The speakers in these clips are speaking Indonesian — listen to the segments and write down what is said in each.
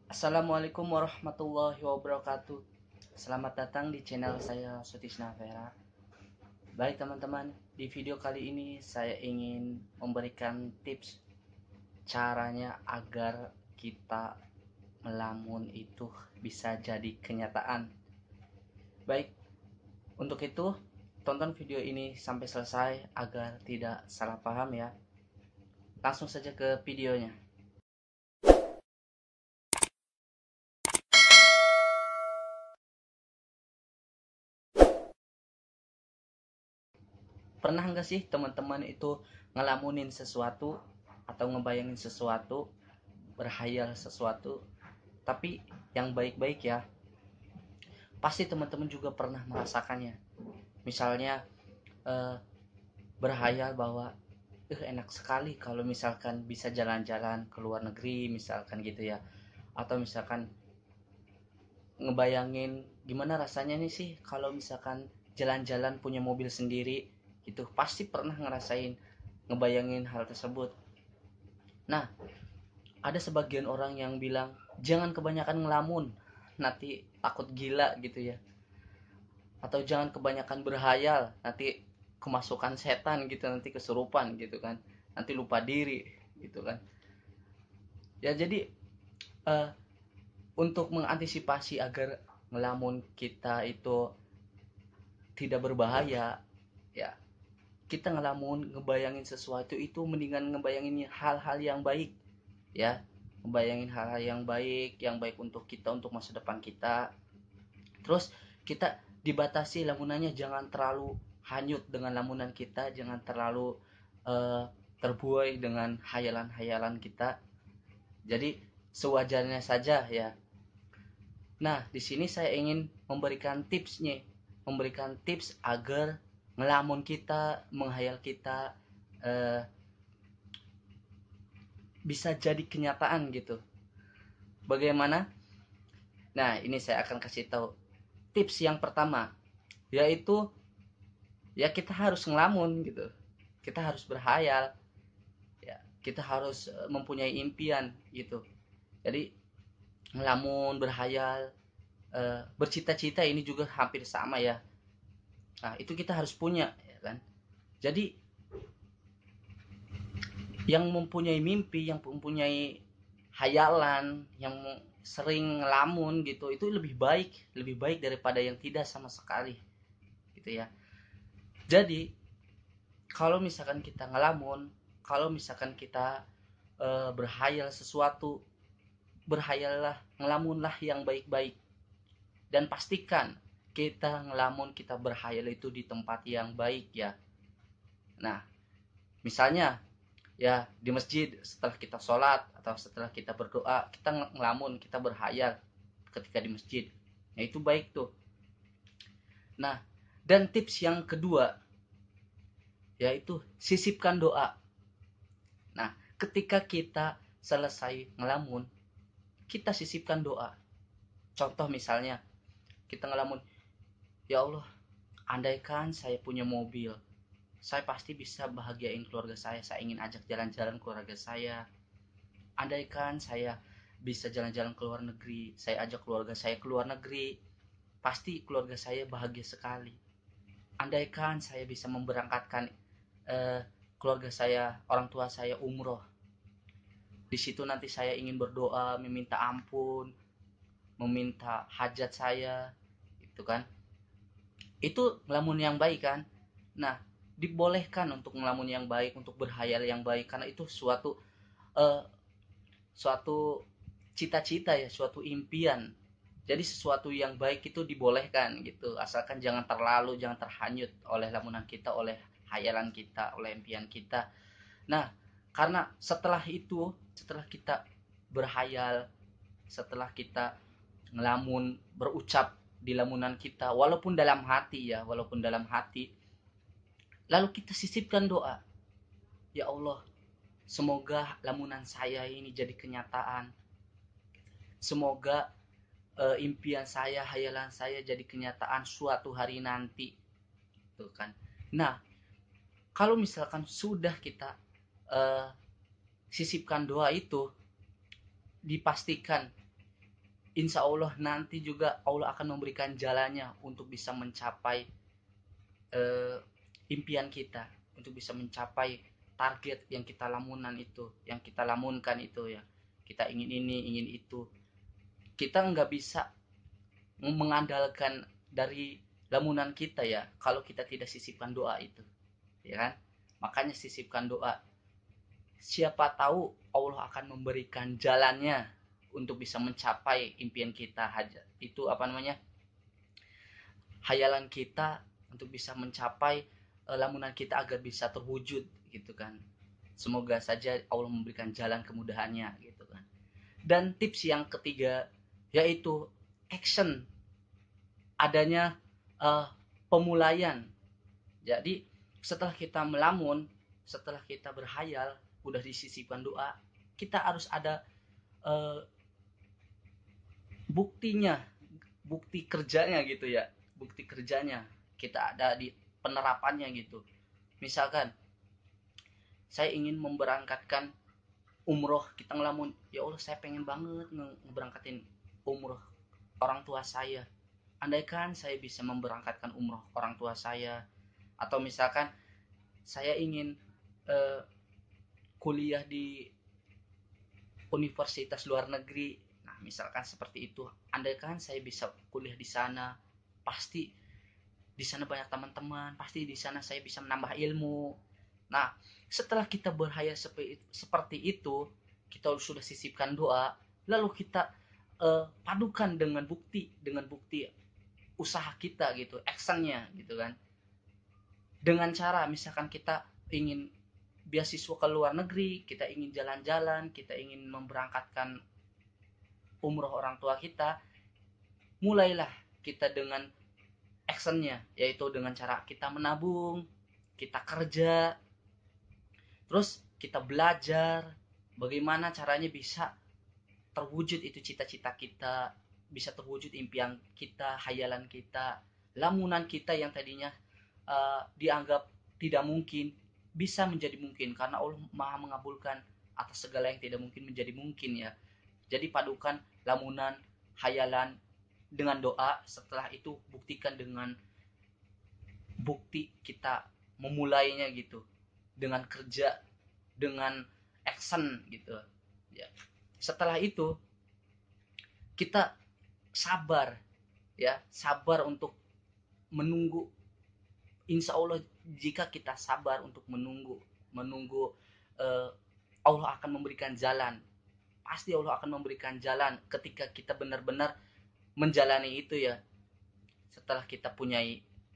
Assalamualaikum warahmatullahi wabarakatuh. Selamat datang di channel saya Sutisna Vera. Baik teman-teman, di video kali ini saya ingin memberikan tips caranya agar kita melamun itu bisa jadi kenyataan. Baik, untuk itu tonton video ini sampai selesai agar tidak salah paham ya. Langsung saja ke videonya. Pernah nggak sih teman-teman itu ngelamunin sesuatu atau ngebayangin sesuatu, berhayal sesuatu, tapi yang baik-baik ya? Pasti teman-teman juga pernah merasakannya. Misalnya eh, berhayal bahwa enak sekali kalau misalkan bisa jalan-jalan ke luar negeri misalkan gitu ya, atau misalkan ngebayangin gimana rasanya nih sih kalau misalkan jalan-jalan punya mobil sendiri gitu. Pasti pernah ngerasain ngebayangin hal tersebut. Nah, ada sebagian orang yang bilang jangan kebanyakan ngelamun, nanti takut gila gitu ya, atau jangan kebanyakan berhayal, nanti kemasukan setan gitu, nanti kesurupan gitu kan, nanti lupa diri gitu kan. Ya jadi eh, untuk mengantisipasi agar ngelamun kita itu tidak berbahaya ya, kita ngelamun ngebayangin sesuatu itu mendingan ngebayangin hal-hal yang baik ya, ngebayangin hal-hal yang baik untuk kita, untuk masa depan kita. Terus kita dibatasi lamunannya, jangan terlalu hanyut dengan lamunan kita, jangan terlalu terbuai dengan hayalan-hayalan kita. Jadi sewajarnya saja ya. Nah, di sini saya ingin memberikan tipsnya, memberikan tips agar ngelamun kita, menghayal kita eh, bisa jadi kenyataan gitu. Bagaimana? Nah, ini saya akan kasih tahu tips yang pertama, yaitu ya kita harus ngelamun gitu, kita harus berhayal ya, kita harus mempunyai impian gitu. Jadi ngelamun, berhayal, bercita-cita ini juga hampir sama ya. Nah itu kita harus punya ya kan. Jadi yang mempunyai mimpi, yang mempunyai hayalan, yang sering ngelamun gitu, itu lebih baik daripada yang tidak sama sekali gitu ya. Jadi kalau misalkan kita ngelamun, kalau misalkan kita berhayal sesuatu, berhayallah, ngelamunlah yang baik-baik, dan pastikan kita ngelamun, kita berhayal itu di tempat yang baik ya. Nah, misalnya ya di masjid setelah kita sholat atau setelah kita berdoa, kita ngelamun, kita berhayal ketika di masjid. Nah, itu baik tuh. Nah, dan tips yang kedua yaitu sisipkan doa. Nah, ketika kita selesai ngelamun, kita sisipkan doa. Contoh misalnya, kita ngelamun, ya Allah, andaikan saya punya mobil, saya pasti bisa bahagiain keluarga saya ingin ajak jalan-jalan keluarga saya. Andaikan saya bisa jalan-jalan ke luar negeri, saya ajak keluarga saya ke luar negeri, pasti keluarga saya bahagia sekali. Andaikan saya bisa memberangkatkan eh, keluarga saya, orang tua saya umroh, di situ nanti saya ingin berdoa, meminta ampun, meminta hajat saya, itu kan. Itu ngelamun yang baik kan. Nah, dibolehkan untuk ngelamun yang baik, untuk berhayal yang baik, karena itu eh, suatu cita-cita ya, suatu impian. Jadi sesuatu yang baik itu dibolehkan gitu, asalkan jangan terhanyut oleh lamunan kita, oleh hayalan kita, oleh impian kita. Nah, karena setelah itu, setelah kita berhayal, setelah kita ngelamun, berucap di lamunan kita, walaupun dalam hati ya, walaupun dalam hati, lalu kita sisipkan doa, ya Allah, semoga lamunan saya ini jadi kenyataan, semoga impian saya, hayalan saya jadi kenyataan suatu hari nanti, tuh kan. Nah, kalau misalkan sudah kita uh, sisipkan doa itu, dipastikan insya Allah nanti juga Allah akan memberikan jalannya untuk bisa mencapai impian kita, untuk bisa mencapai target yang kita lamunkan itu ya. Kita ingin ini, ingin itu. Kita nggak bisa mengandalkan dari lamunan kita ya, kalau kita tidak sisipkan doa itu, ya kan? Makanya sisipkan doa. Siapa tahu Allah akan memberikan jalannya untuk bisa mencapai impian kita, itu apa namanya, hayalan kita, untuk bisa mencapai lamunan kita agar bisa terwujud gitu kan. Semoga saja Allah memberikan jalan kemudahannya gitu kan. Dan tips yang ketiga yaitu action, adanya pemulaian. Jadi setelah kita melamun, setelah kita berhayal, udah disisipkan doa, kita harus ada buktinya, bukti kerjanya gitu ya, bukti kerjanya kita ada di penerapannya gitu. Misalkan saya ingin memberangkatkan umroh, kita ngelamun, ya Allah saya pengen banget ngeberangkatin umroh orang tua saya. Andaikan saya bisa memberangkatkan umroh orang tua saya, atau misalkan saya ingin kuliah di universitas luar negeri. Nah, misalkan seperti itu. Andaikan saya bisa kuliah di sana, pasti di sana banyak teman-teman, pasti di sana saya bisa menambah ilmu. Nah, setelah kita berhayal seperti itu, kita sudah sisipkan doa, lalu kita padukan dengan bukti usaha kita gitu, actionnya gitu kan. Dengan cara misalkan kita ingin beasiswa ke luar negeri, kita ingin jalan-jalan, kita ingin memberangkatkan umroh orang tua kita, mulailah kita dengan actionnya, yaitu dengan cara kita menabung, kita kerja, terus kita belajar bagaimana caranya bisa terwujud itu cita-cita kita, bisa terwujud impian kita, hayalan kita, lamunan kita yang tadinya dianggap tidak mungkin bisa menjadi mungkin, karena Allah Maha mengabulkan atas segala yang tidak mungkin menjadi mungkin ya. Jadi padukan lamunan, hayalan dengan doa, setelah itu buktikan dengan bukti kita memulainya gitu, dengan kerja, dengan action gitu ya. Setelah itu kita sabar ya, sabar untuk menunggu. Insya Allah jika kita sabar untuk menunggu Allah akan memberikan jalan, pasti Allah akan memberikan jalan ketika kita benar-benar menjalani itu ya. Setelah kita punya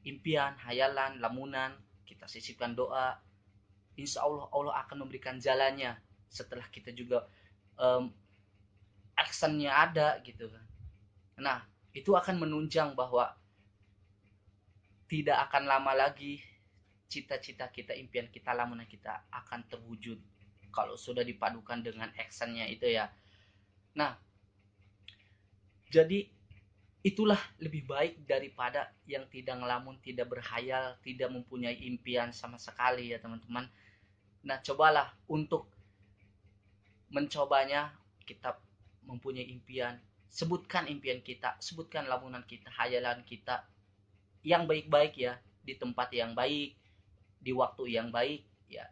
impian, hayalan, lamunan, kita sisipkan doa, insya Allah Allah akan memberikan jalannya. Setelah kita juga actionnya ada gitu kan. Nah, itu akan menunjang bahwa tidak akan lama lagi cita-cita kita, impian kita, lamunan kita akan terwujud kalau sudah dipadukan dengan actionnya itu ya. Nah, jadi itulah lebih baik daripada yang tidak ngelamun, tidak berhayal, tidak mempunyai impian sama sekali ya teman-teman. Nah, cobalah untuk mencobanya. Kita mempunyai impian, sebutkan impian kita, sebutkan lamunan kita, hayalan kita yang baik-baik ya, di tempat yang baik, di waktu yang baik ya,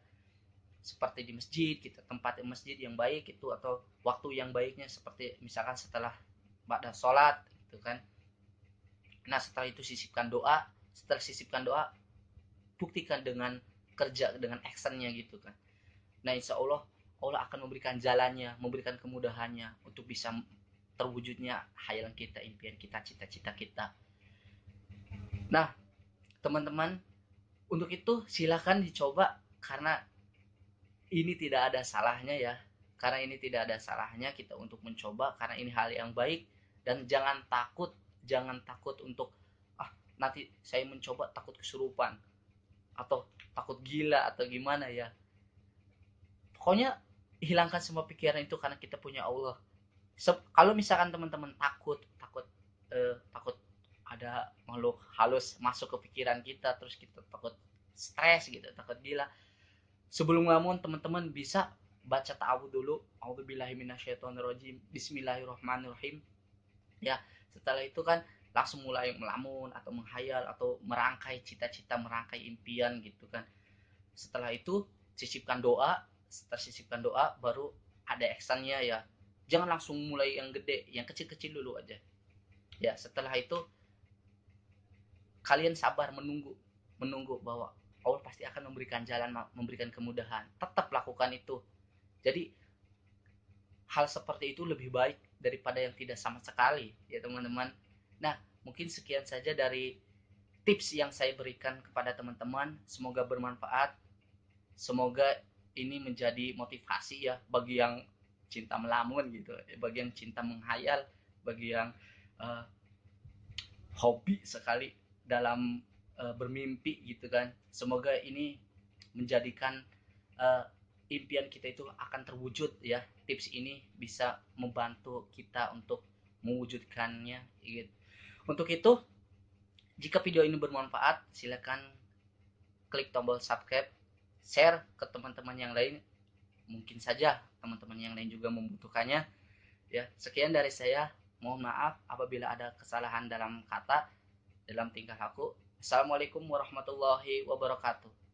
seperti di masjid, kita tempat masjid yang baik itu, atau waktu yang baiknya seperti misalkan setelah ba'da sholat gitu kan. Nah, setelah itu sisipkan doa, setelah sisipkan doa buktikan dengan kerja, dengan actionnya gitu kan. Nah, insya Allah Allah akan memberikan jalannya, memberikan kemudahannya untuk bisa terwujudnya hayalan kita, impian kita, cita-cita kita. Nah, teman-teman, untuk itu silahkan dicoba, karena ini tidak ada salahnya ya. Karena ini tidak ada salahnya kita untuk mencoba, karena ini hal yang baik. Dan jangan takut untuk nanti saya mencoba takut kesurupan atau takut gila atau gimana ya. Pokoknya hilangkan semua pikiran itu, karena kita punya Allah. Kalau misalkan teman-teman takut ada makhluk halus masuk ke pikiran kita, terus kita takut stres gitu, takut gila, sebelum ngelamun teman-teman bisa baca ta'awudz dulu. A'udzubillahi minasyaitonirrajim, bismillahirrahmanirrahim, Ya, setelah itu kan langsung mulai melamun atau menghayal atau merangkai cita-cita, merangkai impian gitu kan. Setelah itu sisipkan doa, tersisipkan doa baru ada actionnya ya. Jangan langsung mulai yang gede, yang kecil-kecil dulu aja. Ya, setelah itu kalian sabar menunggu, menunggu bahwa Allah pasti akan memberikan jalan, memberikan kemudahan. Tetap lakukan itu. Jadi hal seperti itu lebih baik daripada yang tidak sama sekali ya teman-teman. Nah, mungkin sekian saja dari tips yang saya berikan kepada teman-teman. Semoga bermanfaat. Semoga ini menjadi motivasi ya bagi yang cinta melamun gitu, bagi yang cinta menghayal, bagi yang uh, hobi sekali dalam bermimpi gitu kan. Semoga ini menjadikan uh, impian kita itu akan terwujud ya. Tips ini bisa membantu kita untuk mewujudkannya gitu. Untuk itu, jika video ini bermanfaat, silakan klik tombol subscribe, share ke teman-teman yang lain. Mungkin saja teman-teman yang lain juga membutuhkannya. Ya, sekian dari saya. Mohon maaf apabila ada kesalahan dalam kata, dalam tingkah laku. Assalamualaikum warahmatullahi wabarakatuh.